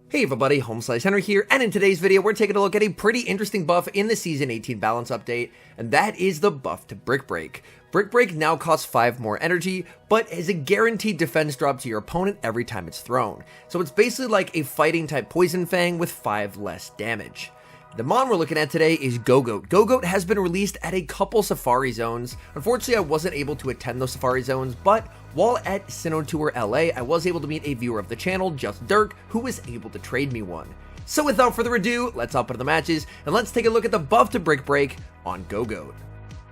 Hey everybody, HomeSliceHenry here, and in today's video we're taking a look at a pretty interesting buff in the Season 18 balance update, and that is the buff to Brick Break. Brick Break now costs 5 more energy, but is a guaranteed defense drop to your opponent every time it's thrown. So it's basically like a fighting type Poison Fang with 5 less damage. The mon we're looking at today is GOGOAT. GOGOAT has been released at a couple Safari zones. Unfortunately, I wasn't able to attend those Safari zones, but while at Tour LA, I was able to meet a viewer of the channel, Just Dirk, who was able to trade me one. So without further ado, let's hop into the matches, and let's take a look at the buff to Brick Break on GOGOAT.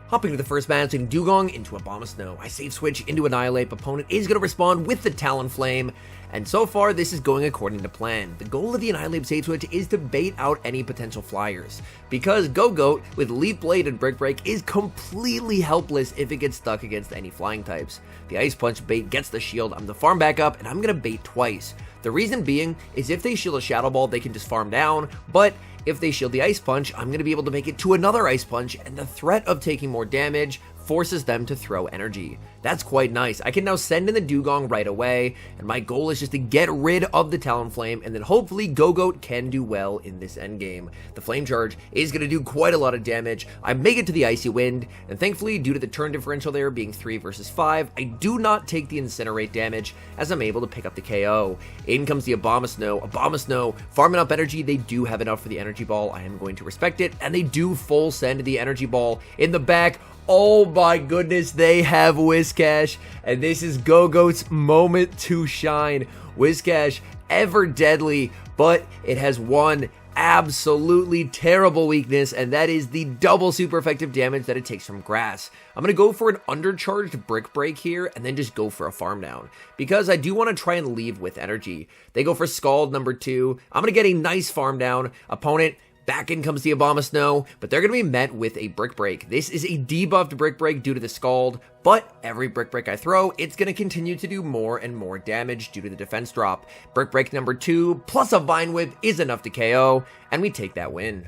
Hopping to the first match, leading Dugong into Abomasnow. I save switch into Annihilate. Opponent is going to respond with the Talonflame, and so far this is going according to plan. The goal of the Annihilate save switch is to bait out any potential flyers, because GOGOAT with Leaf Blade and Brick Break is completely helpless if it gets stuck against any flying types. The Ice Punch bait gets the shield, I'm going to farm back up, and I'm going to bait twice. The reason being is if they shield a Shadow Ball, they can just farm down, but if they shield the Ice Punch, I'm going to be able to make it to another Ice Punch, and the threat of taking more damage forces them to throw energy. That's quite nice. I can now send in the Dugong right away, and my goal is just to get rid of the Talonflame, and then hopefully GOGOAT can do well in this endgame. The Flame Charge is going to do quite a lot of damage. I make it to the Icy Wind, and thankfully, due to the turn differential there being 3 versus 5, I do not take the Incinerate damage, as I'm able to pick up the KO. In comes the Abomasnow. Abomasnow, farming up energy, they do have enough for the Energy Ball. I am going to respect it, and they do full send the Energy Ball in the back. Oh my goodness, they have Whiscash, and this is GOGOAT's moment to shine. Whiscash, ever deadly, but it has one absolutely terrible weakness, and that is the double super effective damage that it takes from grass. I'm going to go for an undercharged Brick Break here, and then just go for a farm down, because I do want to try and leave with energy. They go for Scald number 2. I'm going to get a nice farm down. Opponent, back in comes the Abomasnow, but they're going to be met with a Brick Break. This is a debuffed Brick Break due to the Scald, but every Brick Break I throw, it's going to continue to do more and more damage due to the defense drop. Brick Break number 2 plus a Vine Whip is enough to KO, and we take that win.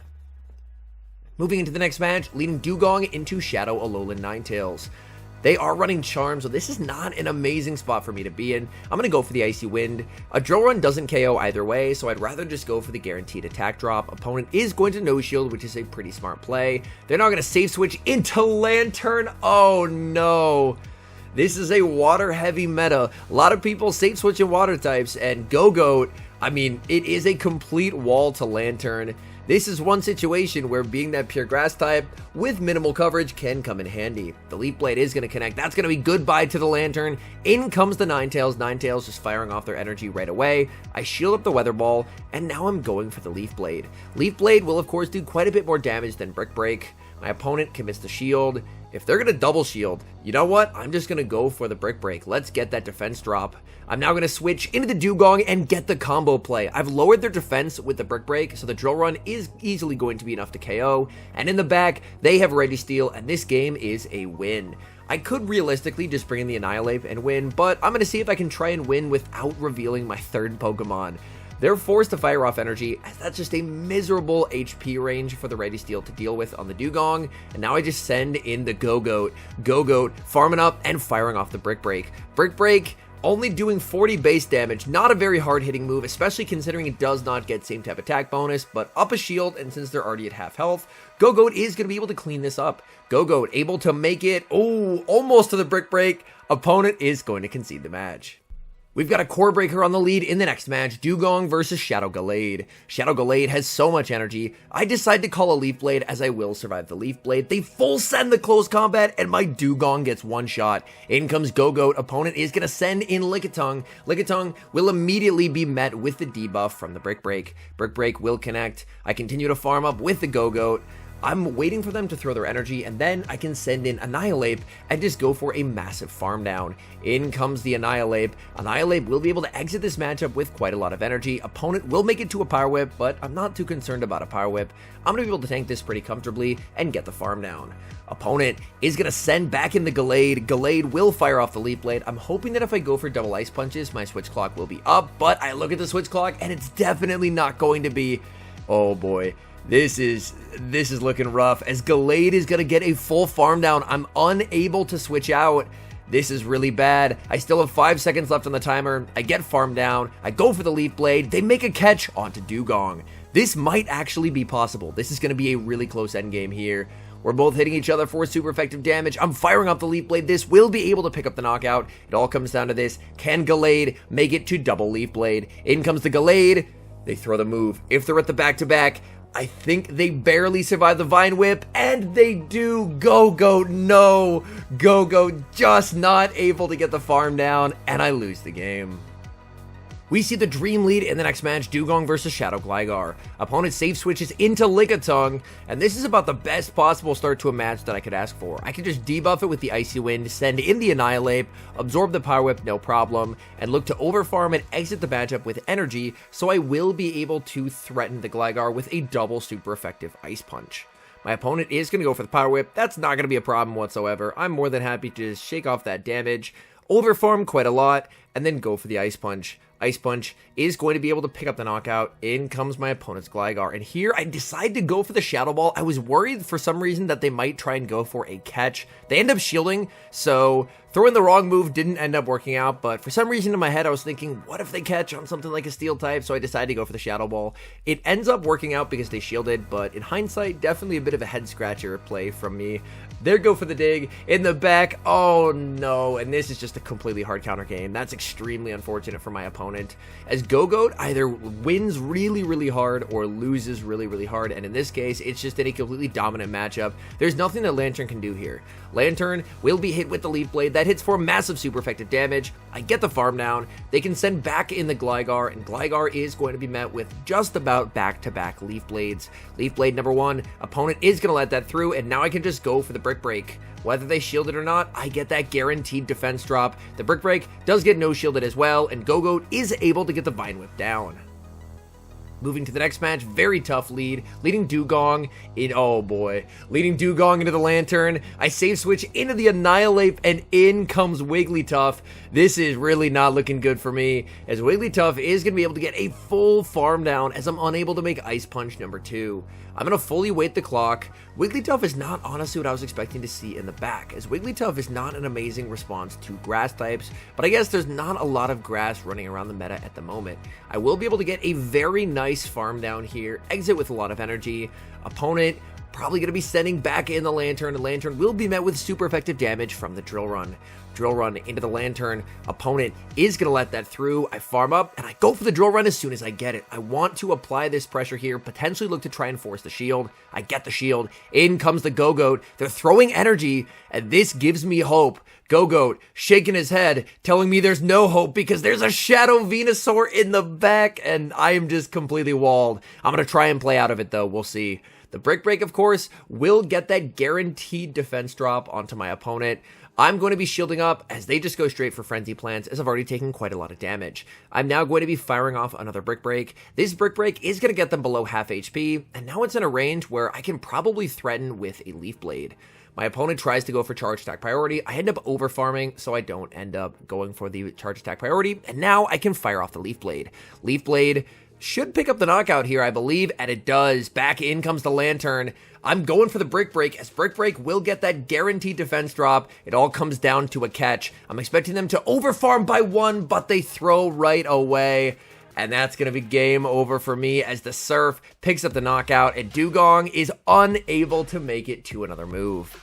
Moving into the next match, leading Dugong into Shadow Alolan Ninetales. They are running Charm, so this is not an amazing spot for me to be in. I'm going to go for the Icy Wind. A Drill Run doesn't KO either way, so I'd rather just go for the guaranteed attack drop. Opponent is going to No Shield, which is a pretty smart play. They're now going to save switch into Lantern. Oh no. This is a water-heavy meta. A lot of people save switch in water types, and GOGOAT, I mean, it is a complete wall to Lantern. This is one situation where being that pure grass type with minimal coverage can come in handy. The Leaf Blade is going to connect. That's going to be goodbye to the Lantern. In comes the Ninetales. Ninetales just firing off their energy right away. I shield up the Weather Ball, and now I'm going for the Leaf Blade. Leaf Blade will, of course, do quite a bit more damage than Brick Break. My opponent commits the shield. If they're going to double shield, you know what? I'm just going to go for the Brick Break. Let's get that defense drop. I'm now going to switch into the Dugong and get the combo play. I've lowered their defense with the Brick Break, so the Drill Run is easily going to be enough to KO. And in the back, they have Ready Steel, and this game is a win. I could realistically just bring in the Annihilate and win, but I'm going to see if I can try and win without revealing my third Pokemon. They're forced to fire off energy, as that's just a miserable HP range for the Ready Steel to deal with on the Dugong, and now I just send in the GOGOAT. GOGOAT farming up and firing off the Brick Break. Brick Break only doing 40 base damage, not a very hard hitting move, especially considering it does not get same type attack bonus, but up a shield, and since they're already at half health, GOGOAT is going to be able to clean this up. GOGOAT able to make it, almost to the Brick Break. Opponent is going to concede the match. We've got a Core Breaker on the lead in the next match, Dugong versus Shadow Gallade. Shadow Gallade has so much energy, I decide to call a Leaf Blade as I will survive the Leaf Blade. They full send the close combat, and my Dugong gets one shot. In comes GOGOAT. Opponent is going to send in Lickitung. Lickitung will immediately be met with the debuff from the Brick Break. Brick Break will connect. I continue to farm up with the GOGOAT. I'm waiting for them to throw their energy, and then I can send in Annihilate and just go for a massive farm down. In comes the Annihilate. Annihilate will be able to exit this matchup with quite a lot of energy. Opponent will make it to a Power Whip, but I'm not too concerned about a Power Whip. I'm going to be able to tank this pretty comfortably and get the farm down. Opponent is going to send back in the Gallade. Gallade will fire off the Leaf Blade. I'm hoping that if I go for double Ice Punches, my switch clock will be up, but I look at the switch clock, and it's definitely not going to be. Oh boy. This is looking rough, as Gallade is going to get a full farm down. I'm unable to switch out, This is really bad. I still have 5 seconds left on the timer. I get farmed down. I go for the Leaf Blade. They make a catch onto Dugong. This might actually be possible. This is going to be a really close endgame here. We're both hitting each other for super effective damage. I'm firing off the Leaf Blade. This will be able to pick up the knockout. It all comes down to this. Can Gallade make it to double Leaf Blade? In comes the Gallade. They throw the move. If they're at the back-to-back, I think they barely survive the Vine Whip, and they do. GOGOAT, no. GOGOAT just not able to get the farm down, and I lose the game. We see the Dream lead in the next match, Dugong versus Shadow Gligar. Opponent safe switches into Lickitung, and this is about the best possible start to a match that I could ask for. I can just debuff it with the Icy Wind, send in the Annihilate, absorb the Power Whip, no problem, and look to overfarm and exit the matchup with energy, so I will be able to threaten the Gligar with a double super effective Ice Punch. My opponent is going to go for the Power Whip. That's not going to be a problem whatsoever. I'm more than happy to just shake off that damage, overfarm quite a lot, and then go for the Ice Punch. Ice Punch is going to be able to pick up the knockout. In comes my opponent's Gligar. And here I decide to go for the Shadow Ball. I was worried for some reason that they might try and go for a catch. They end up shielding, so throwing the wrong move didn't end up working out. But for some reason in my head, I was thinking, what if they catch on something like a Steel type? So I decided to go for the Shadow Ball. It ends up working out because they shielded, but in hindsight, definitely a bit of a head scratcher play from me. There go for the dig in the back. Oh no, and this is just a completely hard counter game. That's extremely unfortunate for my opponent, as GOGOAT either wins really hard or loses really hard, and in this case it's just in a completely dominant matchup. There's nothing that Lantern can do here. Lantern will be hit with the Leaf Blade. That hits for massive super effective damage. I get the farm down. They can send back in the Gligar, and Gligar is going to be met with just about back-to-back Leaf Blades. Leaf Blade number one, opponent is going to let that through, and now I can just go for the Brick Break. Whether they shield it or not, I get that guaranteed defense drop. The Brick Break does get no shielded as well, and GOGOAT is able to get the Vine Whip down. Moving to the next match, very tough lead, leading Dugong in, oh boy, leading Dugong into the Lantern. I save switch into the Annihilate, and in comes Wigglytuff. This is really not looking good for me, as Wigglytuff is going to be able to get a full farm down as I'm unable to make Ice Punch number 2. I'm going to fully wait the clock. Wigglytuff is not honestly what I was expecting to see in the back, as Wigglytuff is not an amazing response to grass types, but I guess there's not a lot of grass running around the meta at the moment. I will be able to get a very nice farm down here, exit with a lot of energy. Opponent probably going to be sending back in the Lantern. The Lantern will be met with super effective damage from the Drill Run. Drill Run into the Lantern. Opponent is going to let that through. I farm up, and I go for the Drill Run as soon as I get it. I want to apply this pressure here, potentially look to try and force the shield. I get the shield. In comes the GOGOAT. They're throwing energy, and this gives me hope. GOGOAT shaking his head, telling me there's no hope because there's a Shadow Venusaur in the back, and I am just completely walled. I'm going to try and play out of it, though. We'll see. The Brick Break, of course, will get that guaranteed defense drop onto my opponent. I'm going to be shielding up as they just go straight for Frenzy Plants, as I've already taken quite a lot of damage. I'm now going to be firing off another Brick Break. This Brick Break is going to get them below half HP, and now it's in a range where I can probably threaten with a Leaf Blade. My opponent tries to go for Charge Attack Priority. I end up over-farming, so I don't end up going for the Charge Attack Priority, and now I can fire off the Leaf Blade. Leaf Blade should pick up the knockout here, I believe, and it does. Back in comes the Lantern. I'm going for the Brick Break, as Brick Break will get that guaranteed defense drop. It all comes down to a catch. I'm expecting them to overfarm by 1, but they throw right away. And that's going to be game over for me, as the Surf picks up the knockout, and Dugong is unable to make it to another move.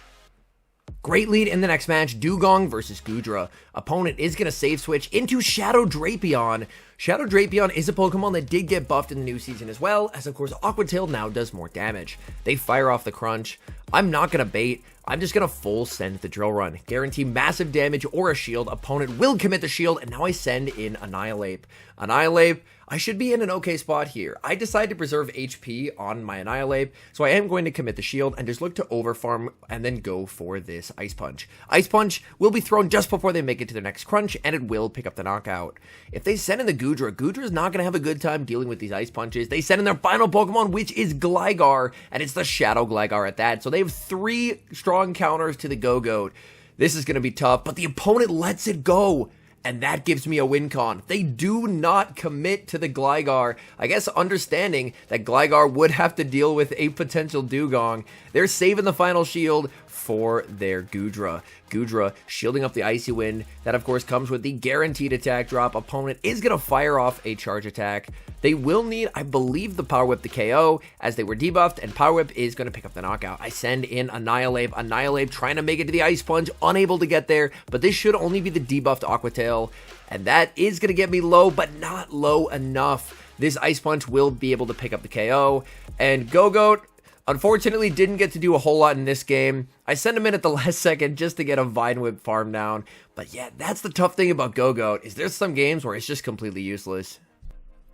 Great lead in the next match, Dugong versus Goodra. Opponent is going to save switch into Shadow Drapion. Shadow Drapion is a Pokemon that did get buffed in the new season as well, as of course Aqua Tail now does more damage. They fire off the Crunch. I'm not going to bait. I'm just going to full send the Drill Run. Guarantee massive damage or a shield. Opponent will commit the shield, and now I send in Annihilate. Annihilate, I should be in an okay spot here. I decide to preserve HP on my Annihilate, so I am going to commit the shield and just look to overfarm and then go for this Ice Punch. Ice Punch will be thrown just before they make it to their next Crunch, and it will pick up the knockout. If they send in the Goodra is not going to have a good time dealing with these Ice Punches. They send in their final Pokemon, which is Gligar, and it's the Shadow Gligar at that. So they have 3 strong counters to the GOGOAT. This is going to be tough, but the opponent lets it go. And that gives me a win con. They do not commit to the Gligar. I guess understanding that Gligar would have to deal with a potential Dugong. They're saving the final shield for their Goodra. Goodra shielding up the Icy Wind. That, of course, comes with the guaranteed attack drop. Opponent is going to fire off a charge attack. They will need, I believe, the Power Whip to KO, as they were debuffed, and Power Whip is going to pick up the knockout. I send in Annihilate. Annihilate trying to make it to the Ice Punch, unable to get there, but this should only be the debuffed Aqua Tail, and that is going to get me low, but not low enough. This Ice Punch will be able to pick up the KO, and GOGOAT unfortunately didn't get to do a whole lot in this game. I sent him in at the last second just to get a Vine Whip farm down, but yeah, that's the tough thing about GOGOAT, is there's some games where it's just completely useless.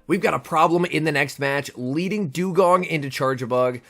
We've got a problem in the next match, leading Dewgong into Charjabug,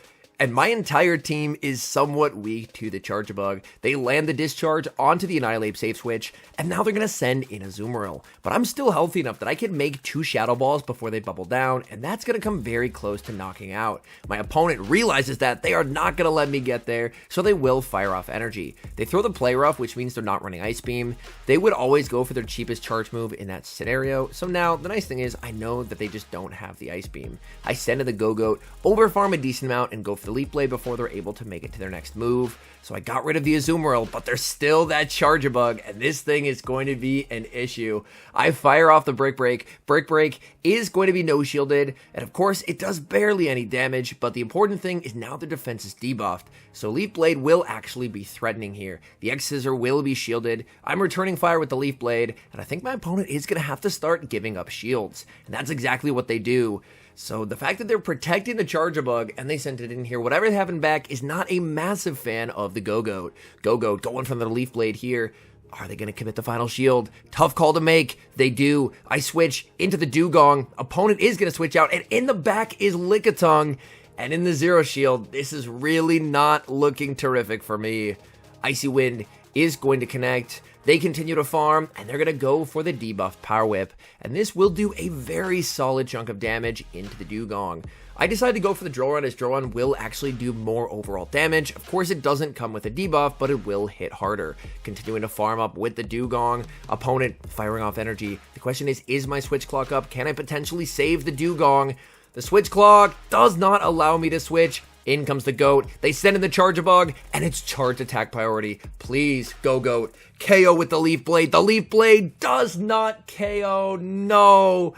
and my entire team is somewhat weak to the Charjabug. They land the Discharge onto the Annihilate safe switch, and now they're going to send in a Azumarill. But I'm still healthy enough that I can make 2 Shadow Balls before they bubble down, and that's going to come very close to knocking out. My opponent realizes that they are not going to let me get there, so they will fire off energy. They throw the Play Rough, which means they're not running Ice Beam. They would always go for their cheapest charge move in that scenario, so now the nice thing is I know that they just don't have the Ice Beam. I send in the GOGOAT, overfarm a decent amount, and go for the Leaf Blade before they're able to make it to their next move. So I got rid of the Azumarill, but there's still that Charjabug, and this thing is going to be an issue. I fire off the Brick Break. Brick Break is going to be no shielded, and of course it does barely any damage, but the important thing is now their defense is debuffed. So Leaf Blade will actually be threatening here. The X-Scissor will be shielded. I'm returning fire with the Leaf Blade, and I think my opponent is going to have to start giving up shields, and that's exactly what they do. So the fact that they're protecting the Charjabug and they sent it in here, whatever they have in back, is not a massive fan of the GOGOAT. GOGOAT going from the Leaf Blade here. Are they going to commit the final shield? Tough call to make. They do. I switch into the Dewgong. Opponent is going to switch out, and in the back is Lickitung. And in the Zero Shield, this is really not looking terrific for me. Icy Wind is going to connect. They continue to farm, and they're going to go for the debuffed Power Whip, and this will do a very solid chunk of damage into the Dewgong. I decided to go for the Drill Run, as Drill Run will actually do more overall damage. Of course, it doesn't come with a debuff, but it will hit harder. Continuing to farm up with the Dewgong, opponent firing off energy. The question is my Switch Clock up? Can I potentially save the Dewgong? The Switch Clock does not allow me to switch. In comes the GOAT. They send in the Charjabug, and it's charge attack priority. Please, go GOAT. KO with the Leaf Blade. The Leaf Blade does not KO. No.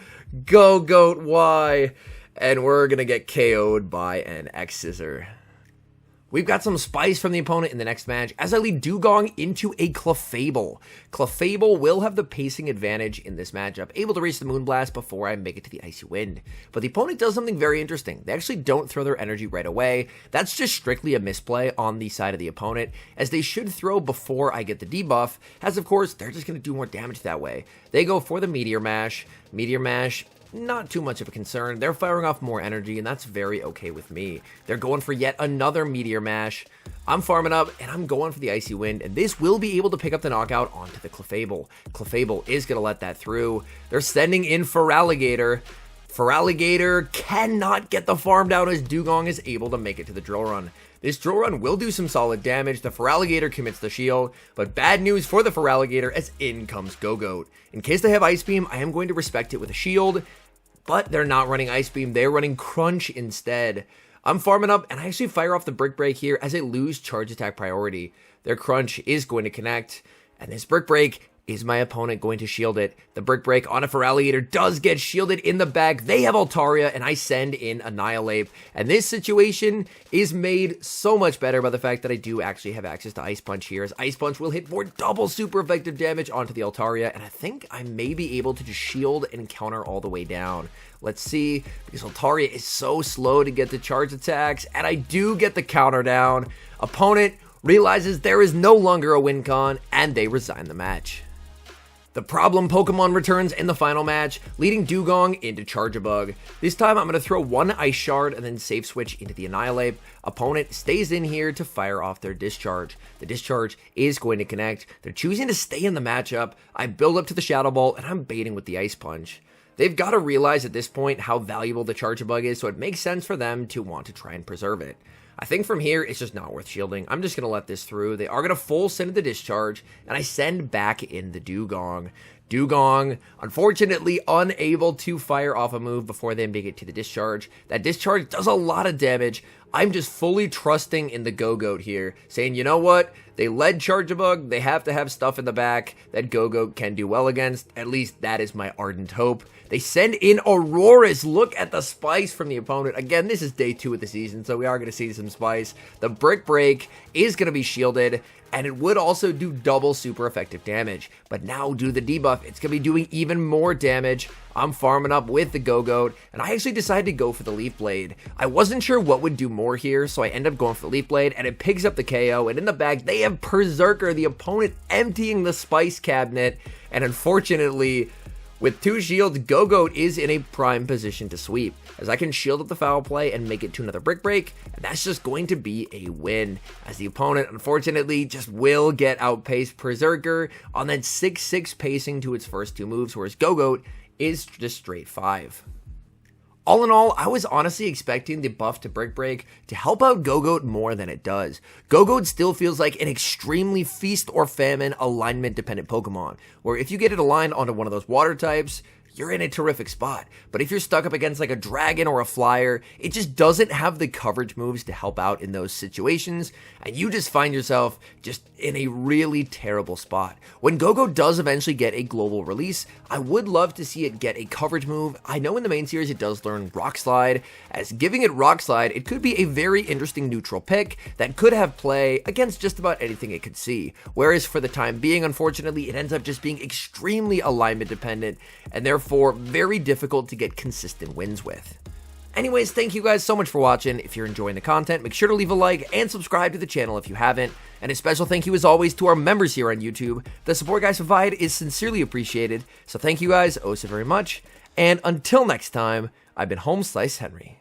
Go GOAT, why? And we're going to get KO'd by an X-Scissor. We've got some spice from the opponent in the next match as I lead Dewgong into a Clefable. Clefable will have the pacing advantage in this matchup, able to reach the Moonblast before I make it to the Icy Wind. But the opponent does something very interesting. They actually don't throw their energy right away. That's just strictly a misplay on the side of the opponent, as they should throw before I get the debuff, as of course they're just going to do more damage that way. They go for the Meteor Mash. Meteor Mash, not too much of a concern. They're firing off more energy, and that's very okay with me. They're going for yet another Meteor Mash. I'm farming up, and I'm going for the Icy Wind, and this will be able to pick up the knockout onto the Clefable. Clefable is going to let that through. They're sending in Feraligatr. Feraligatr cannot get the farm down as Dewgong is able to make it to the Drill Run. This Drill Run will do some solid damage. The Feraligatr commits the shield, but bad news for the Feraligatr as in comes GOGOAT. In case they have Ice Beam, I am going to respect it with a shield, but they're not running Ice Beam. They're running Crunch instead. I'm farming up, and I actually fire off the Brick Break here as I lose charge attack priority. Their Crunch is going to connect, and this Brick Break, is my opponent going to shield it? The Brick Break on a Feraligatr does get shielded in the back. They have Altaria, and I send in Annihilate. And this situation is made so much better by the fact that I do actually have access to Ice Punch here, as Ice Punch will hit for double super effective damage onto the Altaria, and I think I may be able to just shield and counter all the way down. Let's see, because Altaria is so slow to get the charge attacks, and I do get the counter down. Opponent realizes there is no longer a win con, and they resign the match. The problem Pokemon returns in the final match, leading Dewgong into Charjabug. This time I'm going to throw one Ice Shard and then safe switch into the Annihilate. Opponent stays in here to fire off their Discharge. The Discharge is going to connect. They're choosing to stay in the matchup. I build up to the Shadow Ball, and I'm baiting with the Ice Punch. They've got to realize at this point how valuable the Charjabug is, so it makes sense for them to want to try and preserve it. I think from here, it's just not worth shielding. I'm just going to let this through. They are going to full send the Discharge, and I send back in the Dewgong. Dugong, unfortunately unable to fire off a move before they make it to the discharge. That discharge does a lot of damage. I'm just fully trusting in the GOGOAT here, saying, you know what? They led Charge-a-Bug, they have to have stuff in the back that GOGOAT can do well against. At least that is my ardent hope. They send in Auroras. Look at the spice from the opponent. Again, this is day 2 of the season, so we are going to see some spice. The Brick Break is going to be shielded, and it would also do double super effective damage. But now, due to the debuff, it's going to be doing even more damage. I'm farming up with the GOGOAT, and I actually decided to go for the Leaf Blade. I wasn't sure what would do more here, so I end up going for the Leaf Blade, and it picks up the KO, and in the back, they have Berserker, the opponent emptying the spice cabinet, and unfortunately, with 2 shields, GOGOAT is in a prime position to sweep, as I can shield up the foul play and make it to another Brick Break, and that's just going to be a win, as the opponent, unfortunately, just will get outpaced Berserker on that 6-6 pacing to its first 2 moves, whereas GOGOAT is just straight 5. All in all, I was honestly expecting the buff to Brick Break to help out GOGOAT more than it does. GOGOAT still feels like an extremely feast or famine alignment dependent Pokemon, where if you get it aligned onto one of those water types, you're in a terrific spot. But if you're stuck up against like a dragon or a flyer, it just doesn't have the coverage moves to help out in those situations, and you just find yourself just in a really terrible spot. When GOGOAT does eventually get a global release, I would love to see it get a coverage move. I know in the main series it does learn Rock Slide, as giving it Rock Slide, it could be a very interesting neutral pick that could have play against just about anything it could see. Whereas for the time being, unfortunately, it ends up just being extremely alignment dependent, and therefore very difficult to get consistent wins with. Anyways, thank you guys so much for watching. If you're enjoying the content, make sure to leave a like and subscribe to the channel if you haven't. And a special thank you as always to our members here on YouTube. The support guys provide is sincerely appreciated. So thank you guys oh so very much. And until next time, I've been HomeSliceHenry.